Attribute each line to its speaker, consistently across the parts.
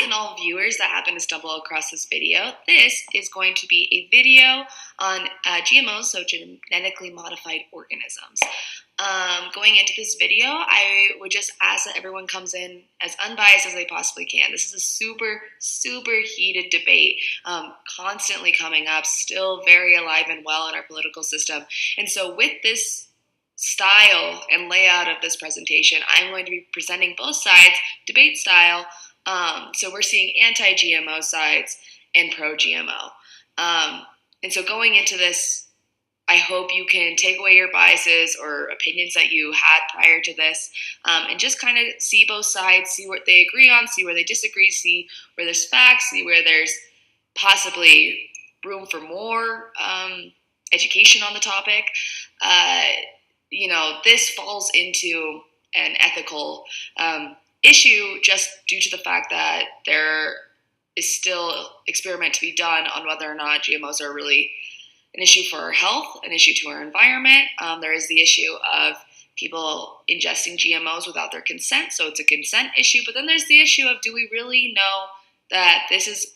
Speaker 1: and all viewers that happen to stumble across this video. This is going to be a video on GMOs, so genetically modified organisms. Going into this video, I would just ask that everyone comes in as unbiased as they possibly can. This is a super, super heated debate, constantly coming up, still very alive and well in our political system. And so with this style and layout of this presentation, I'm going to be presenting both sides, debate style. So we're seeing anti-GMO sides and pro-GMO. And so going into this, I hope you can take away your biases or opinions that you had prior to this, and just kind of see both sides, see what they agree on, see where they disagree, see where there's facts, see where there's possibly room for more education on the topic. This falls into an ethical issue just due to the fact that there is still experiment to be done on whether or not GMOs are really an issue for our health, an issue to our environment. There is the issue of people ingesting GMOs without their consent, so it's a consent issue. But then there's the issue of, do we really know that this is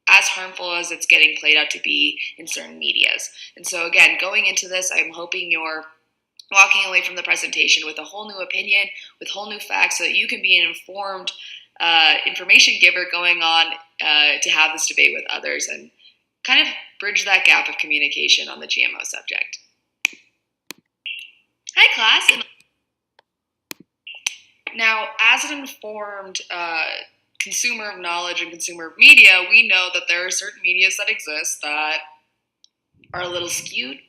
Speaker 1: as harmful as it's getting played out to be in certain medias? And so again, going into this, I'm hoping you're walking away from the presentation with a whole new opinion, with whole new facts, so that you can be an informed information giver going on to have this debate with others and kind of bridge that gap of communication on the GMO subject. Hi, class. Now, as an informed consumer of knowledge and consumer of media, we know that there are certain medias that exist that are a little skewed,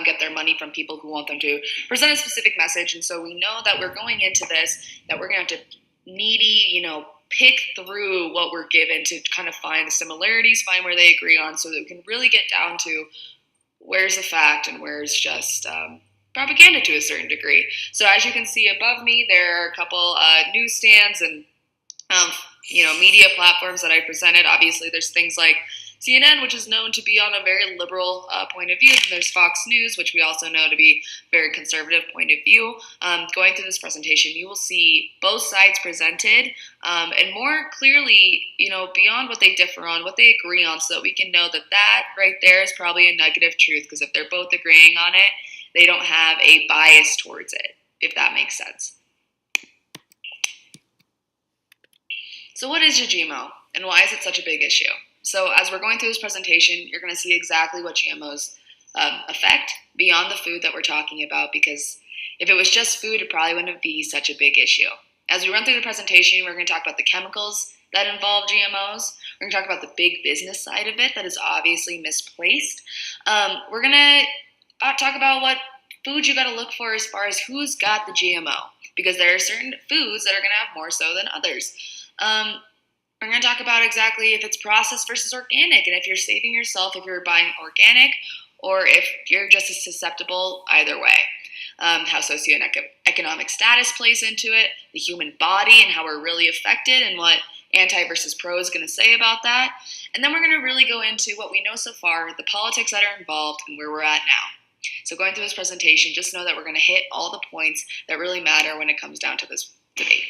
Speaker 1: get their money from people who want them to present a specific message. And so we know that we're going into this, that we're going to have to pick through what we're given to kind of find the similarities, find where they agree on, so that we can really get down to where's the fact and where's just propaganda to a certain degree. So as you can see above me, there are a couple newsstands and media platforms that I presented. Obviously, there's things like CNN, which is known to be on a very liberal point of view. And there's Fox News, which we also know to be a very conservative point of view. Going through this presentation, you will see both sides presented, and more clearly, beyond what they differ on, what they agree on, so that we can know that that right there is probably a nugget of truth, because if they're both agreeing on it, they don't have a bias towards it, if that makes sense. So what is your GMO, and why is it such a big issue? So as we're going through this presentation, you're going to see exactly what GMOs affect beyond the food that we're talking about, because if it was just food, it probably wouldn't be such a big issue. As we run through the presentation, we're going to talk about the chemicals that involve GMOs. We're going to talk about the big business side of it that is obviously misplaced. We're going to talk about what foods you got to look for as far as who's got the GMO, because there are certain foods that are going to have more so than others. We're going to talk about exactly if it's processed versus organic, and if you're saving yourself if you're buying organic, or if you're just as susceptible either way. How socioeconomic status plays into it, the human body and how we're really affected, and what anti versus pro is going to say about that. And then we're going to really go into what we know so far, the politics that are involved, and where we're at now. So going through this presentation, just know that we're going to hit all the points that really matter when it comes down to this debate.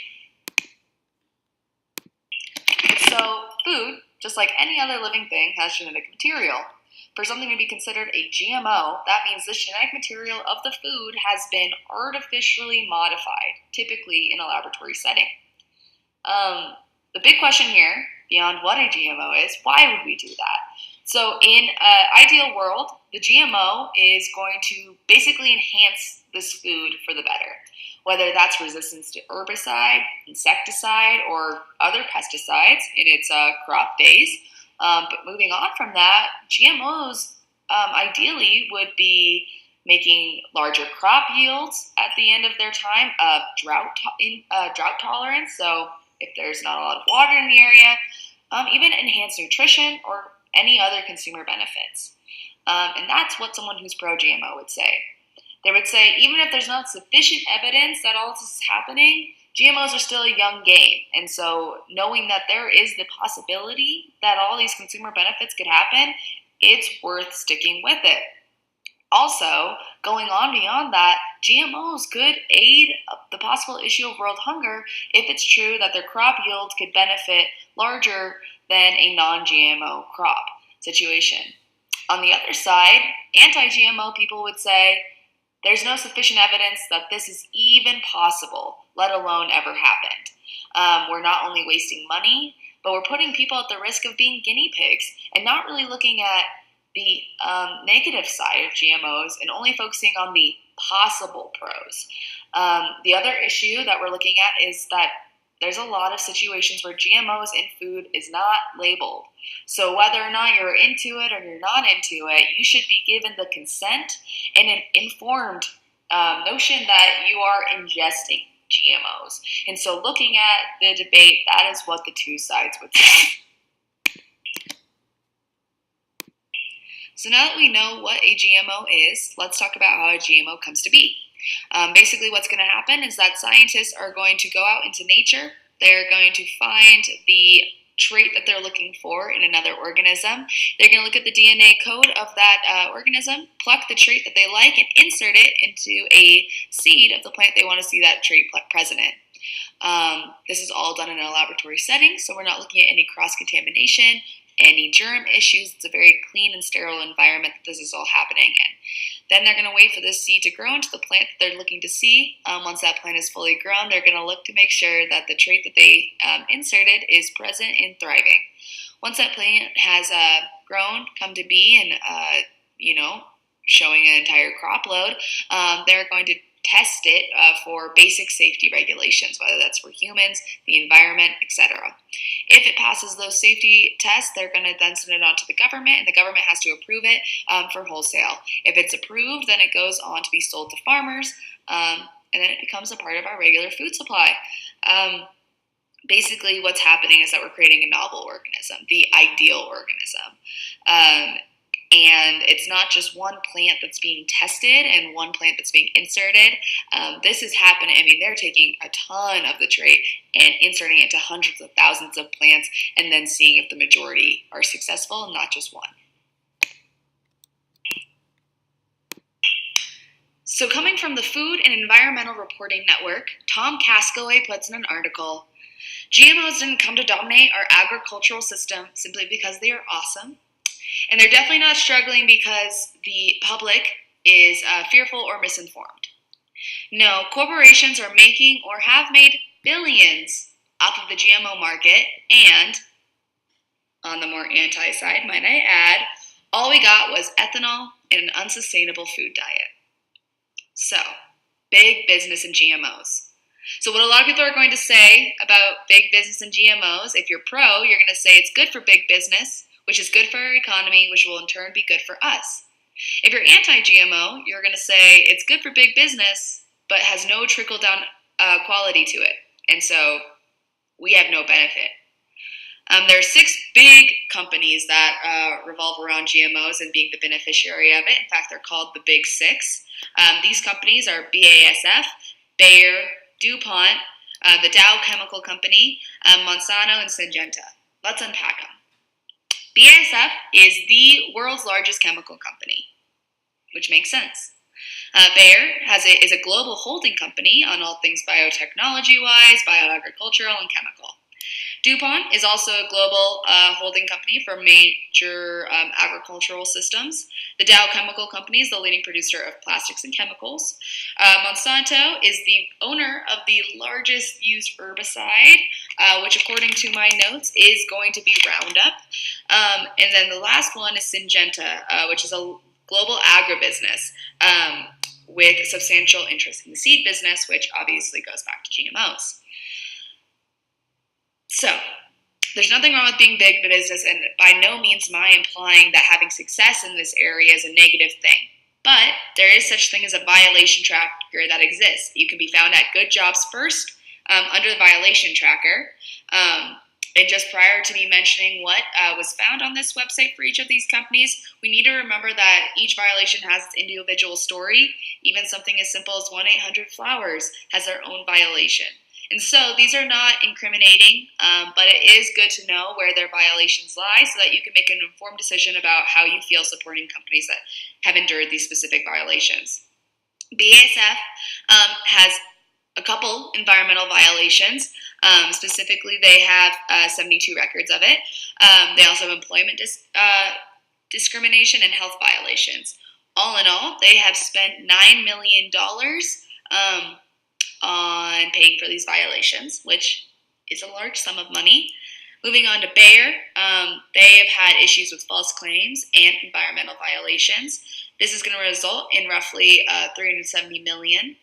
Speaker 1: So food, just like any other living thing, has genetic material. For something to be considered a GMO, that means this genetic material of the food has been artificially modified, typically in a laboratory setting. The big question here, beyond what a GMO is, why would we do that? So in an ideal world, the GMO is going to basically enhance this food for the better, whether that's resistance to herbicide, insecticide, or other pesticides in its crop days. But moving on from that, GMOs ideally would be making larger crop yields at the end of their time, drought tolerance, so if there's not a lot of water in the area, even enhanced nutrition or any other consumer benefits. And that's what someone who's pro-GMO would say. They would say, even if there's not sufficient evidence that all this is happening, GMOs are still a young game. And so knowing that there is the possibility that all these consumer benefits could happen, it's worth sticking with it. Also, going on beyond that, GMOs could aid the possible issue of world hunger if it's true that their crop yields could benefit larger than a non-GMO crop situation. On the other side, anti-GMO people would say there's no sufficient evidence that this is even possible, let alone ever happened. We're not only wasting money, but we're putting people at the risk of being guinea pigs and not really looking at the negative side of GMOs and only focusing on the possible pros. The other issue that we're looking at is that there's a lot of situations where GMOs in food is not labeled. So whether or not you're into it or you're not into it, you should be given the consent and an informed notion that you are ingesting GMOs. And so looking at the debate, that is what the two sides would say. So now that we know what a GMO is, let's talk about how a GMO comes to be. Basically, what's going to happen is that scientists are going to go out into nature. They're going to find the trait that they're looking for in another organism. They're going to look at the DNA code of that organism, pluck the trait that they like, and insert it into a seed of the plant they want to see that trait present in. This is all done in a laboratory setting, so we're not looking at any cross-contamination, any germ issues. It's a very clean and sterile environment that this is all happening in. Then they're going to wait for this seed to grow into the plant that they're looking to see. Once that plant is fully grown, they're going to look to make sure that the trait that they inserted is present and thriving. Once that plant has grown, come to be, and showing an entire crop load, they're going to test it for basic safety regulations, whether that's for humans, the environment, etc. If it passes those safety tests, they're going to then send it on to the government, and the government has to approve it for wholesale. If it's approved, then it goes on to be sold to farmers, and then it becomes a part of our regular food supply. Basically, what's happening is that we're creating a novel organism, the ideal organism. And it's not just one plant that's being tested and one plant that's being inserted. This is happening. I mean, they're taking a ton of the trait and inserting it to hundreds of thousands of plants and then seeing if the majority are successful and not just one. So coming from the Food and Environmental Reporting Network, Tom Cascaway puts in an article, GMOs didn't come to dominate our agricultural system simply because they are awesome. And they're definitely not struggling because the public is fearful or misinformed. No, corporations are making or have made billions off of the GMO market, and on the more anti side, might I add, all we got was ethanol and an unsustainable food diet. So, big business and GMOs. So what a lot of people are going to say about big business and GMOs, if you're pro, you're going to say it's good for big business, which is good for our economy, which will in turn be good for us. If you're anti-GMO, you're going to say it's good for big business, but has no trickle-down quality to it. And so we have no benefit. There are 6 big companies that revolve around GMOs and being the beneficiary of it. In fact, they're called the Big 6. These companies are BASF, Bayer, DuPont, the Dow Chemical Company, Monsanto, and Syngenta. Let's unpack them. BASF is the world's largest chemical company, which makes sense. Bayer is a global holding company on all things biotechnology-wise, bioagricultural, and chemical. DuPont is also a global holding company for major agricultural systems. The Dow Chemical Company is the leading producer of plastics and chemicals. Monsanto is the owner of the largest used herbicide, which according to my notes is going to be Roundup. And then the last one is Syngenta, which is a global agribusiness with substantial interest in the seed business, which obviously goes back to GMOs. So, there's nothing wrong with being big business, and by no means am I implying that having success in this area is a negative thing. But there is such thing as a violation tracker that exists. You can be found at Good Jobs First under the violation tracker. And just prior to me mentioning what was found on this website for each of these companies, we need to remember that each violation has its individual story. Even something as simple as 1-800-Flowers has their own violation. And so these are not incriminating, but it is good to know where their violations lie so that you can make an informed decision about how you feel supporting companies that have endured these specific violations. BASF has a couple environmental violations. Specifically, they have 72 records of it. They also have employment discrimination and health violations. All in all, they have spent $9 million on paying for these violations, which is a large sum of money. Moving on to Bayer, they have had issues with false claims and environmental violations. This is going to result in roughly $370 million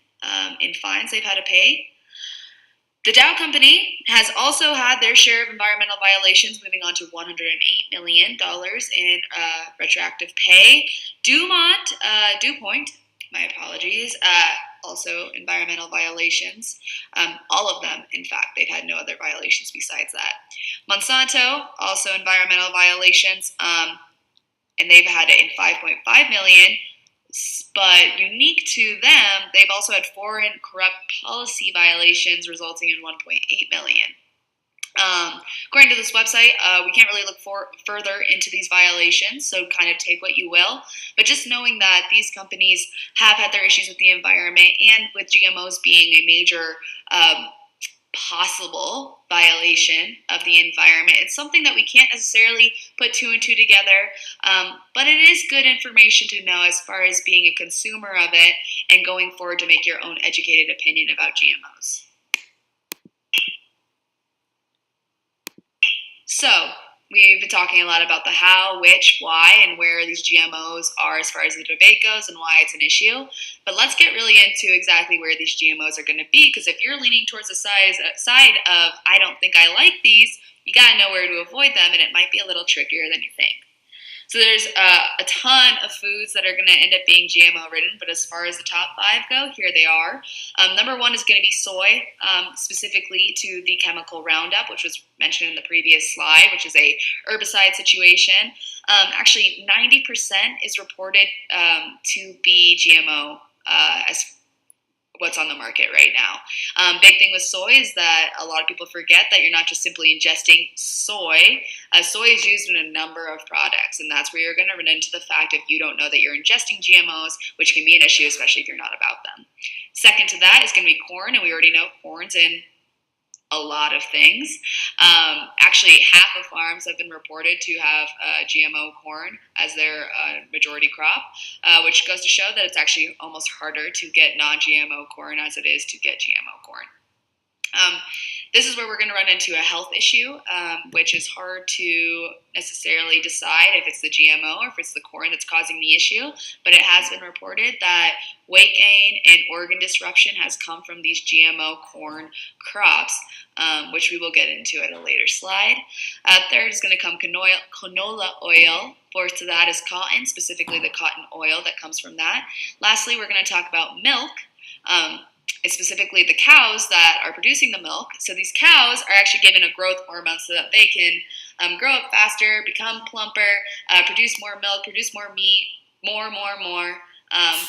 Speaker 1: in fines they've had to pay. The Dow Company has also had their share of environmental violations, moving on to $108 million in retroactive pay. DuPont, my apologies, also environmental violations. All of them, in fact, they've had no other violations besides that. Monsanto, also environmental violations, and they've had it in $5.5 million. But unique to them, they've also had foreign corrupt policy violations resulting in $1.8 million. According to this website, we can't really look further into these violations, so kind of take what you will. But just knowing that these companies have had their issues with the environment and with GMOs being a major possible violation of the environment, it's something that we can't necessarily put two and two together, but it is good information to know as far as being a consumer of it and going forward to make your own educated opinion about GMOs. So, we've been talking a lot about the how, which, why, and where these GMOs are as far as the debate goes and why it's an issue. But let's get really into exactly where these GMOs are going to be, because if you're leaning towards the side of, I don't think I like these, you got to know where to avoid them, and it might be a little trickier than you think. So there's a ton of foods that are going to end up being GMO-ridden, but as far as the top 5 go, here they are. Number 1 is going to be soy, specifically to the chemical Roundup, which was mentioned in the previous slide, which is a herbicide situation. Actually, 90% is reported to be GMO as what's on the market right now. Big thing with soy is that a lot of people forget that you're not just simply ingesting soy. Soy is used in a number of products, and that's where you're going to run into the fact if you don't know that you're ingesting GMOs, which can be an issue, especially if you're not about them. Second to that is going to be corn, and we already know corn's in a lot of things. Actually, half of farms have been reported to have GMO corn as their majority crop, which goes to show that it's actually almost harder to get non-GMO corn as it is to get GMO corn. This is where we're going to run into a health issue, which is hard to necessarily decide if it's the GMO or if it's the corn that's causing the issue, but it has been reported that weight gain and organ disruption has come from these GMO corn crops, which we will get into at a later slide. Third is going to come canola oil. Fourth to that is cotton, specifically the cotton oil that comes from that. Lastly, we're going to talk about milk. It's specifically the cows that are producing the milk. So these cows are actually given a growth hormone so that they can grow up faster, become plumper, produce more milk, produce more meat, more.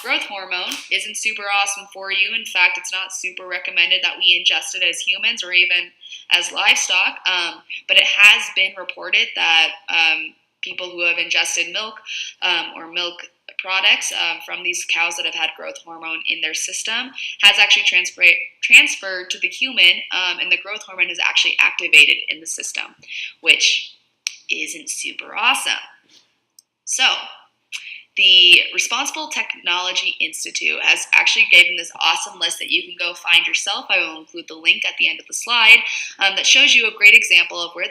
Speaker 1: Growth hormone isn't super awesome for you. In fact, it's not super recommended that we ingest it as humans or even as livestock. But it has been reported that people who have ingested milk or milk products from these cows that have had growth hormone in their system has actually transferred to the human, and the growth hormone is actually activated in the system, which isn't super awesome. So, the Responsible Technology Institute has actually given this awesome list that you can go find yourself. I will include the link at the end of the slide that shows you a great example of where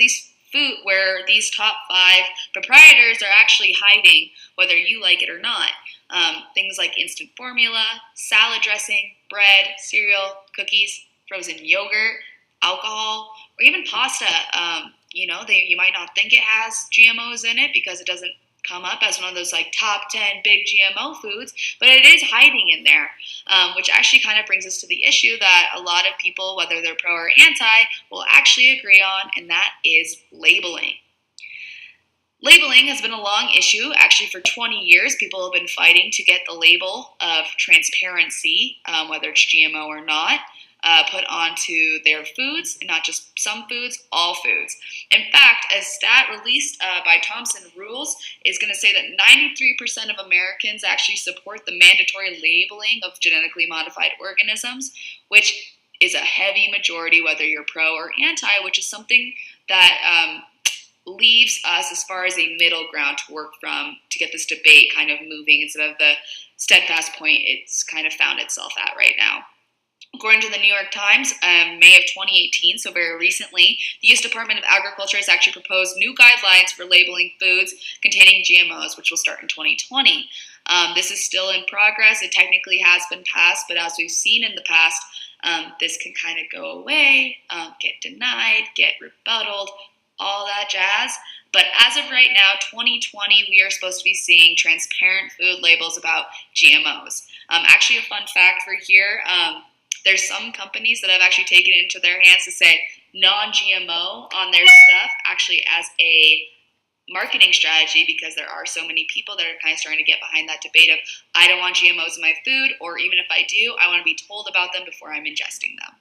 Speaker 1: these top 5 proprietors are actually hiding, whether you like it or not. Things like instant formula, salad dressing, bread, cereal, cookies, frozen yogurt, alcohol, or even pasta. You might not think it has GMOs in it because it doesn't come up as one of those like top 10 big GMO foods, but it is hiding in there, which actually kind of brings us to the issue that a lot of people, whether they're pro or anti, will actually agree on, and that is labeling. Labeling has been a long issue. Actually, for 20 years, people have been fighting to get the label of transparency, whether it's GMO or not. put onto their foods, and not just some foods, all foods. In fact, a stat released by Thomson Rules is going to say that 93% of Americans actually support the mandatory labeling of genetically modified organisms, which is a heavy majority, whether you're pro or anti, which is something that leaves us as far as a middle ground to work from to get this debate kind of moving instead of the steadfast point it's kind of found itself at right now. According to the New York Times, May of 2018, so very recently, the U.S. Department of Agriculture has actually proposed new guidelines for labeling foods containing GMOs, which will start in 2020. This is still in progress. It technically has been passed, but as we've seen in the past, this can kind of go away, get denied, get rebutted, all that jazz. But as of right now, 2020, we are supposed to be seeing transparent food labels about GMOs. Actually, a fun fact for here, there's some companies that have actually taken it into their hands to say non-GMO on their stuff, actually as a marketing strategy, because there are so many people that are kind of starting to get behind that debate of, I don't want GMOs in my food, or even if I do, I want to be told about them before I'm ingesting them.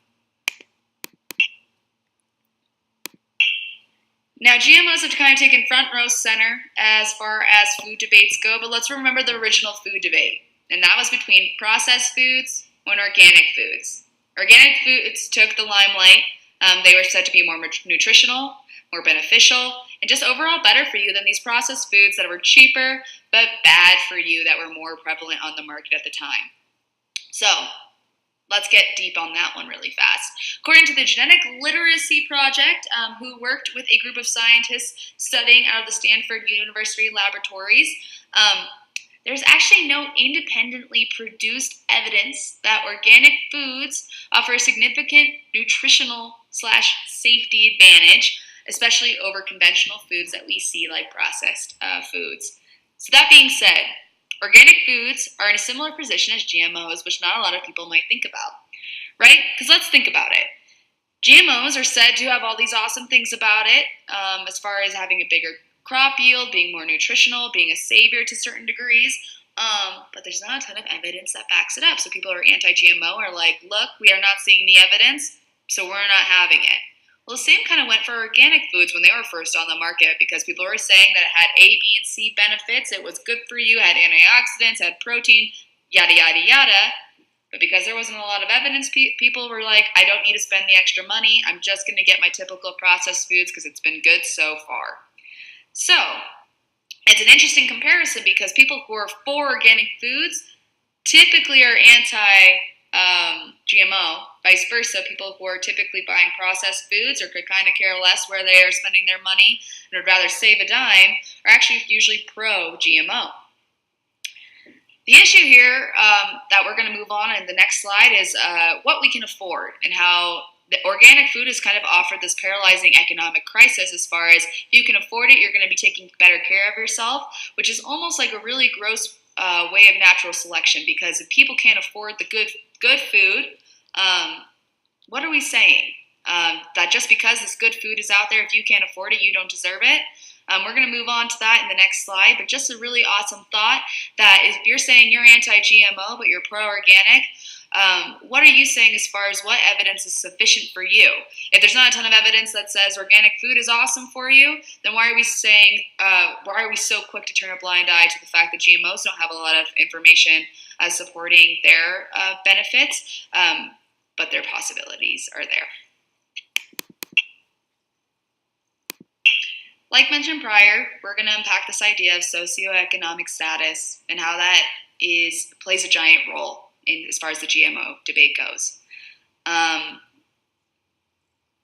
Speaker 1: Now, GMOs have kind of taken front row center as far as food debates go, but let's remember the original food debate, and that was between processed foods and organic foods. Organic foods took the limelight. They were said to be more nutritional, more beneficial, and just overall better for you than these processed foods that were cheaper but bad for you that were more prevalent on the market at the time. So, let's get deep on that one really fast. According to the Genetic Literacy Project, who worked with a group of scientists studying out of the Stanford University laboratories, there's actually no independently produced evidence that organic foods offer a significant nutritional/safety advantage, especially over conventional foods that we see like processed foods. So that being said, organic foods are in a similar position as GMOs, which not a lot of people might think about, right? Because let's think about it. GMOs are said to have all these awesome things about it, as far as having a bigger crop yield, being more nutritional, being a savior to certain degrees, but there's not a ton of evidence that backs it up. So people who are anti-GMO are like, look, we are not seeing the evidence, so we're not having it. Well, the same kind of went for organic foods when they were first on the market, because people were saying that it had A, B, and C benefits, it was good for you, had antioxidants, had protein, yada, yada, yada. But because there wasn't a lot of evidence, people were like, I don't need to spend the extra money. I'm just going to get my typical processed foods because it's been good so far. So, it's an interesting comparison because people who are for organic foods typically are anti-GMO. Vice versa, people who are typically buying processed foods or could kind of care less where they are spending their money and would rather save a dime are actually usually pro-GMO. The issue here that we're going to move on in the next slide is what we can afford and how the organic food has kind of offered this paralyzing economic crisis as far as if you can afford it, you're going to be taking better care of yourself, which is almost like a really gross way of natural selection, because if people can't afford the good food, what are we saying? That just because this good food is out there, if you can't afford it, you don't deserve it? We're going to move on to that in the next slide, but just a really awesome thought that if you're saying you're anti-GMO but you're pro-organic, what are you saying as far as what evidence is sufficient for you? If there's not a ton of evidence that says organic food is awesome for you, then why are we so quick to turn a blind eye to the fact that GMOs don't have a lot of information supporting their benefits, but their possibilities are there? Like mentioned prior, we're going to unpack this idea of socioeconomic status and how that plays a giant role in as far as the GMO debate goes.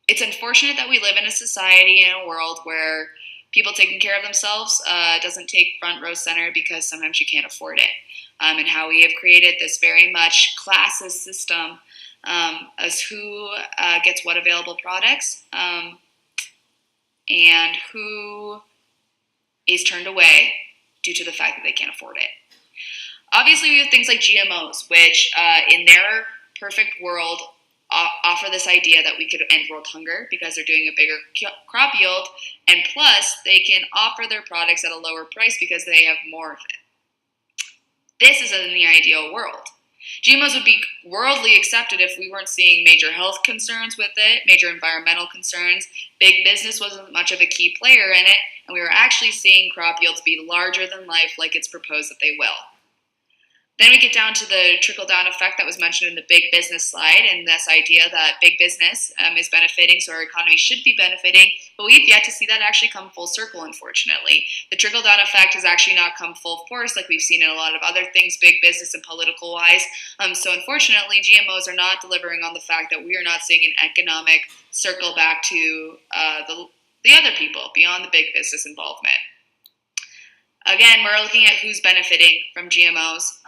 Speaker 1: It's unfortunate that we live in a society and a world where people taking care of themselves doesn't take front row center because sometimes you can't afford it, and how we have created this very much classist system as who gets what available products, and who is turned away due to the fact that they can't afford it. Obviously, we have things like GMOs, which in their perfect world offer this idea that we could end world hunger because they're doing a bigger crop yield, and plus they can offer their products at a lower price because they have more of it. This is in the ideal world. GMOs would be worldly accepted if we weren't seeing major health concerns with it, major environmental concerns. Big business wasn't much of a key player in it, and we were actually seeing crop yields be larger than life like it's proposed that they will. Then we get down to the trickle-down effect that was mentioned in the big business slide, and this idea that big business is benefiting, so our economy should be benefiting, but we've yet to see that actually come full circle, unfortunately. The trickle-down effect has actually not come full force like we've seen in a lot of other things, big business and political-wise. So unfortunately, GMOs are not delivering on the fact that we are not seeing an economic circle back to the other people beyond the big business involvement. Again, we're looking at who's benefiting from GMOs.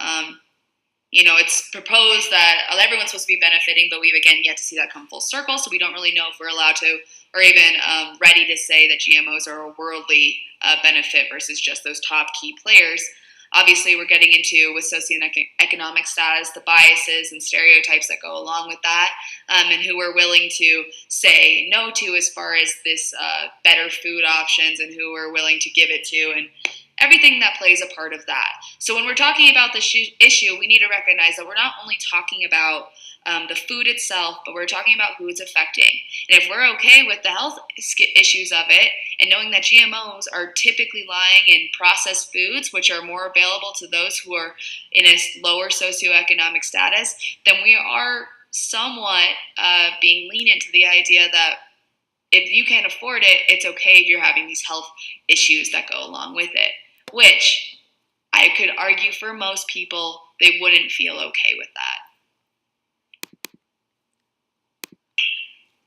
Speaker 1: It's proposed that everyone's supposed to be benefiting, but we've again yet to see that come full circle, so we don't really know if we're allowed to or even ready to say that GMOs are a worldly benefit versus just those top key players. Obviously, we're getting into, with socioeconomic status, the biases and stereotypes that go along with that, and who we're willing to say no to as far as this better food options and who we're willing to give it to, and everything that plays a part of that. So when we're talking about this issue, we need to recognize that we're not only talking about the food itself, but we're talking about who it's affecting. And if we're okay with the health issues of it, and knowing that GMOs are typically lying in processed foods, which are more available to those who are in a lower socioeconomic status, then we are somewhat being lenient to the idea that if you can't afford it, it's okay if you're having these health issues that go along with it, which I could argue for most people, they wouldn't feel okay with that.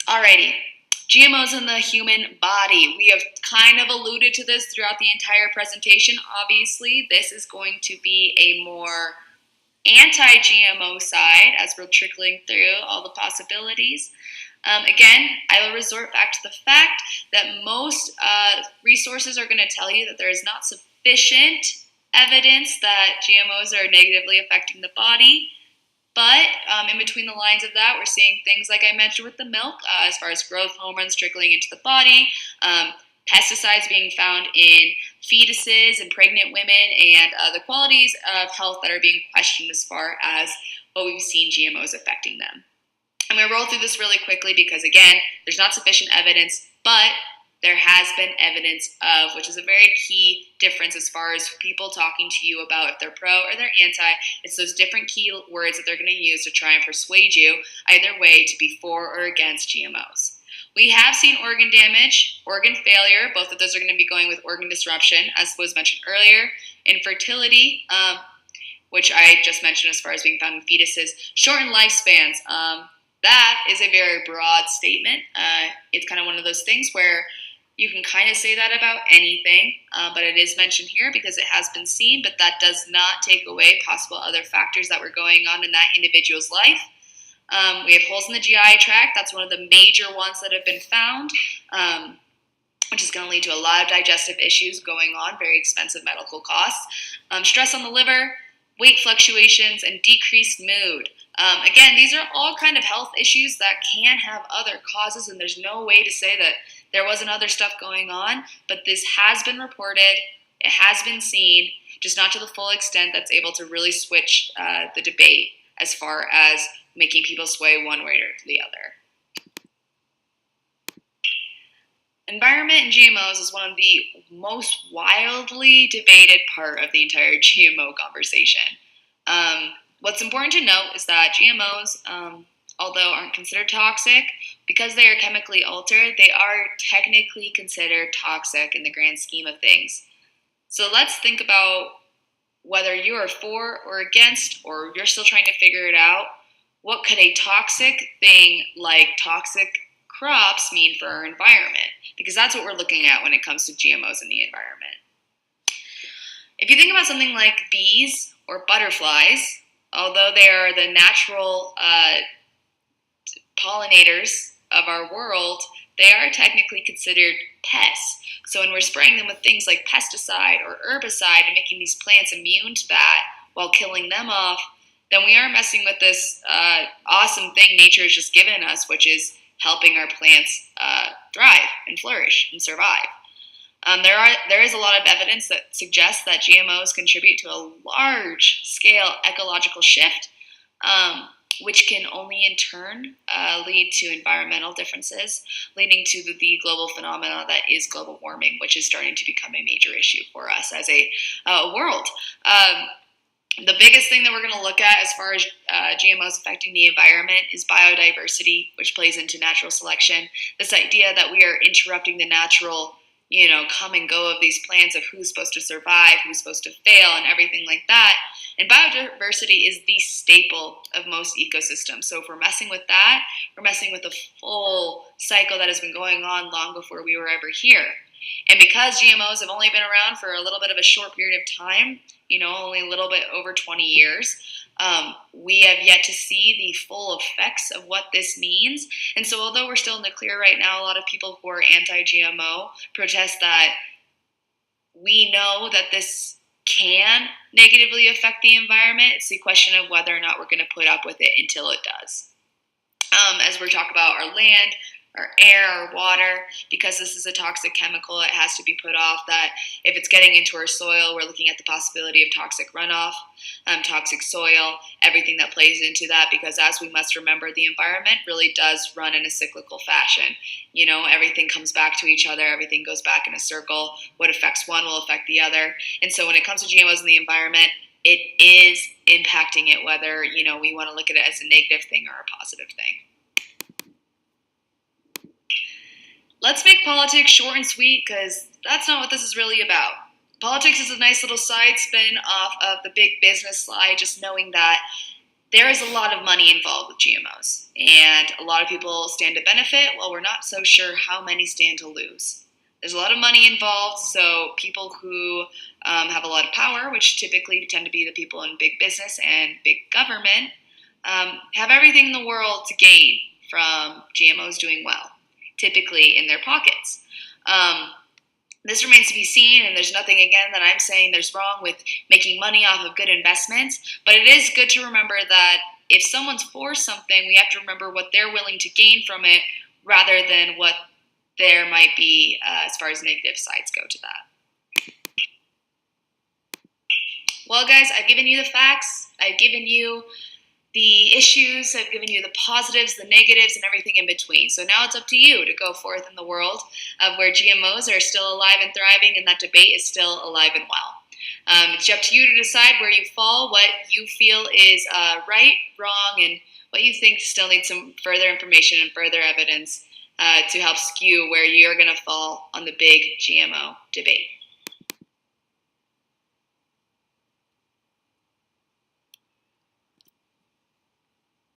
Speaker 1: Alrighty, GMOs in the human body. We have kind of alluded to this throughout the entire presentation. Obviously, this is going to be a more anti-GMO side as we're trickling through all the possibilities. Again, I will resort back to the fact that most resources are going to tell you that there is not sufficient evidence that GMOs are negatively affecting the body. But in between the lines of that, we're seeing things like I mentioned with the milk, as far as growth hormones trickling into the body, pesticides being found in fetuses and pregnant women, and the qualities of health that are being questioned as far as what we've seen GMOs affecting them. I'm going to roll through this really quickly because, again, there's not sufficient evidence, but there has been evidence of, which is a very key difference as far as people talking to you about if they're pro or they're anti. It's those different key words that they're going to use to try and persuade you either way to be for or against GMOs. We have seen organ damage, organ failure. Both of those are going to be going with organ disruption, as was mentioned earlier. Infertility, which I just mentioned as far as being found in fetuses. Shortened lifespans. That is a very broad statement. It's kind of one of those things where you can kind of say that about anything, but it is mentioned here because it has been seen, but that does not take away possible other factors that were going on in that individual's life. We have holes in the GI tract. That's one of the major ones that have been found, which is going to lead to a lot of digestive issues going on, very expensive medical costs. Stress on the liver, weight fluctuations, and decreased mood. Again, these are all kind of health issues that can have other causes, and there's no way to say that there wasn't other stuff going on, but this has been reported, it has been seen, just not to the full extent that's able to really switch the debate as far as making people sway one way or the other. Environment and GMOs is one of the most wildly debated part of the entire GMO conversation. What's important to note is that GMOs, although aren't considered toxic, because they are chemically altered, they are technically considered toxic in the grand scheme of things. So let's think about whether you are for or against, or you're still trying to figure it out. What could a toxic thing like toxic crops mean for our environment? Because that's what we're looking at when it comes to GMOs in the environment. If you think about something like bees or butterflies, although they are the natural pollinators of our world, they are technically considered pests. So when we're spraying them with things like pesticide or herbicide and making these plants immune to that while killing them off, then we are messing with this awesome thing nature has just given us, which is helping our plants thrive and flourish and survive. There is a lot of evidence that suggests that GMOs contribute to a large-scale ecological shift. which can only in turn lead to environmental differences, leading to the global phenomena that is global warming, which is starting to become a major issue for us as a world. The biggest thing that we're going to look at as far as GMOs affecting the environment is biodiversity, which plays into natural selection. This idea that we are interrupting the natural, come and go of these plants of who's supposed to survive, who's supposed to fail, and everything like that. And biodiversity is the staple of most ecosystems. So if we're messing with that, we're messing with the full cycle that has been going on long before we were ever here. And because GMOs have only been around for a little bit of a short period of time, only a little bit over 20 years, we have yet to see the full effects of what this means. And so although we're still in the clear right now, a lot of people who are anti-GMO protest that we know that this can negatively affect the environment. It's the question of whether or not we're going to put up with it until it does. As we're talking about our land, our air, our water, because this is a toxic chemical, it has to be put off. That if it's getting into our soil, we're looking at the possibility of toxic runoff, toxic soil, everything that plays into that, because as we must remember, the environment really does run in a cyclical fashion. Everything comes back to each other, everything goes back in a circle. What affects one will affect the other. And so when it comes to GMOs in the environment, it is impacting it, whether, we want to look at it as a negative thing or a positive thing. Let's make politics short and sweet, because that's not what this is really about. Politics is a nice little side spin off of the big business slide, just knowing that there is a lot of money involved with GMOs, and a lot of people stand to benefit while we're not so sure how many stand to lose. There's a lot of money involved, so people who have a lot of power, which typically tend to be the people in big business and big government, have everything in the world to gain from GMOs doing well, typically in their pockets. This remains to be seen, and there's nothing, again, that I'm saying there's wrong with making money off of good investments, but it is good to remember that if someone's for something, we have to remember what they're willing to gain from it rather than what there might be as far as negative sides go to that. Well, guys, I've given you the facts. I've given you the issues, I've given you the positives, the negatives, and everything in between. So now it's up to you to go forth in the world of where GMOs are still alive and thriving, and that debate is still alive and well. It's up to you to decide where you fall, what you feel is right, wrong, and what you think still needs some further information and further evidence to help skew where you're going to fall on the big GMO debate.